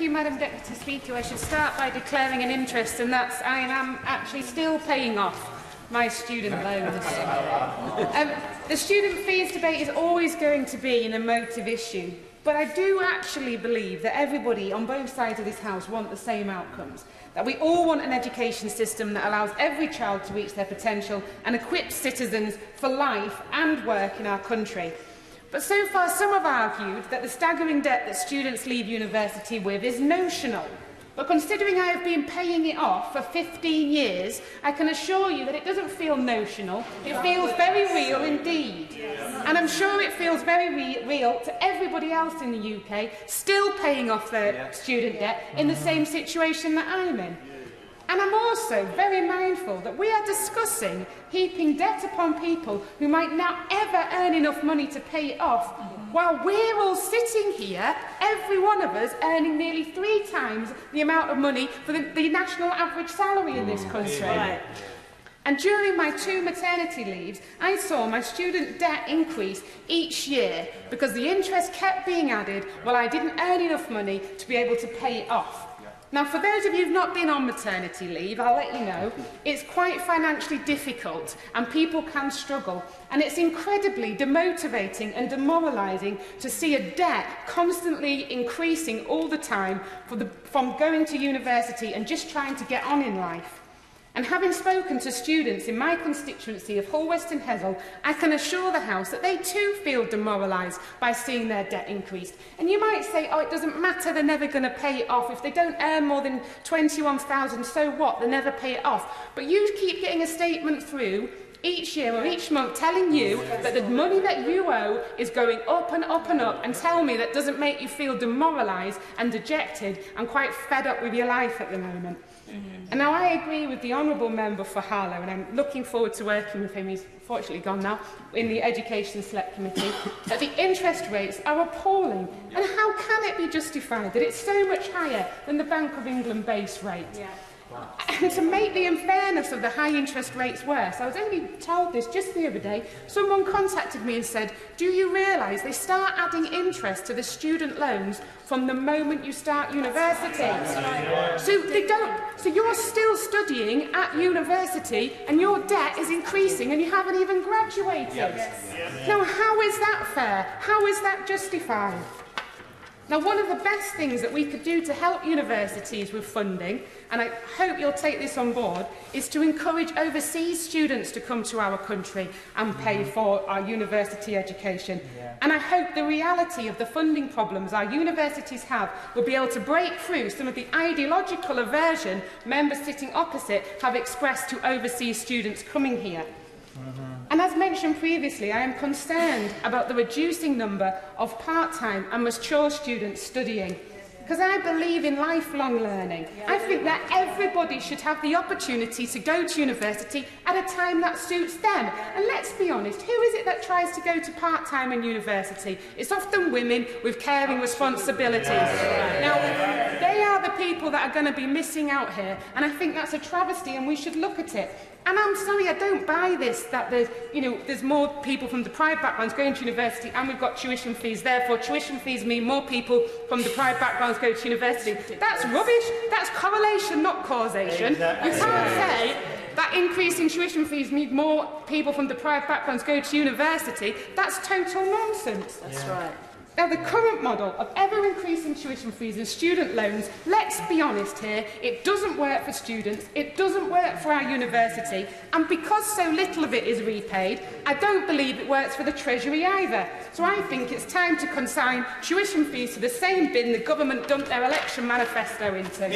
Thank you, Madam Deputy Speaker. I should start by declaring an interest, and that's I am actually still paying off my student loans. The student fees debate is always going to be an emotive issue, but I do actually believe that everybody on both sides of this House want the same outcomes. That we all want an education system that allows every child to reach their potential and equips citizens for life and work in our country. But so far, some have argued that the staggering debt that students leave university with is notional. But considering I have been paying it off for 15 years, I can assure you that it doesn't feel notional. It feels very real indeed. And I'm sure it feels very real to everybody else in the UK still paying off their student debt in the same situation that I'm in. And I'm also very mindful that we are discussing heaping debt upon people who might not ever earn enough money to pay it off, while we're all sitting here, every one of us, earning nearly 3 times the amount of money for the national average salary in this country. Right. And during my 2 maternity leaves, I saw my student debt increase each year because the interest kept being added while I didn't earn enough money to be able to pay it off. Now, for those of you who've not been on maternity leave, I'll let you know, it's quite financially difficult and people can struggle. And it's incredibly demotivating and demoralising to see a debt constantly increasing all the time from going to university and just trying to get on in life. And having spoken to students in my constituency of Hull West and Hessle, I can assure the House that they too feel demoralised by seeing their debt increased. And you might say, oh, it doesn't matter, they're never going to pay it off. If they don't earn more than 21,000, so what? They'll never pay it off. But you keep getting a statement through each year or each month telling you that the money that you owe is going up and up and up, and tell me that doesn't make you feel demoralised and dejected and quite fed up with your life at the moment. And now I agree with the Honourable Member for Harlow, and I'm looking forward to working with him, he's fortunately gone now, in the Education Select Committee, that the interest rates are appalling. And how can it be justified that it's so much higher than the Bank of England base rate? Yeah. And to make the unfairness of the high interest rates worse, I was only told this just the other day, someone contacted me and said, do you realise they start adding interest to the student loans from the moment you start university? So they don't. So you're still studying at university and your debt is increasing and you haven't even graduated. Now, how is that fair? How is that justified? Now, one of the best things that we could do to help universities with funding, and I hope you'll take this on board, is to encourage overseas students to come to our country and pay for our university education. And I hope the reality of the funding problems our universities have will be able to break through some of the ideological aversion members sitting opposite have expressed to overseas students coming here. And as mentioned previously, I am concerned about the reducing number of part-time and mature students studying, because I believe in lifelong learning. I think that everybody should have the opportunity to go to university at a time that suits them. And let's be honest, who is it that tries to go to part-time and university? It's often women with caring responsibilities. Now, they are the people that are going to be missing out here, and I think that's a travesty and we should look at it. And I'm sorry, I don't buy this, that there's more people from the private backgrounds going to university and we've got tuition fees. Therefore, tuition fees mean more people from the private backgrounds go to university. That's rubbish. That's correlation, not causation. You can't say that increasing tuition fees mean more people from the private backgrounds go to university. That's total nonsense. That's right. Now, the current model of ever-increasing tuition fees and student loans, let's be honest here, it doesn't work for students, it doesn't work for our university, and because so little of it is repaid, I don't believe it works for the Treasury either. So I think it's time to consign tuition fees to the same bin the government dumped their election manifesto into.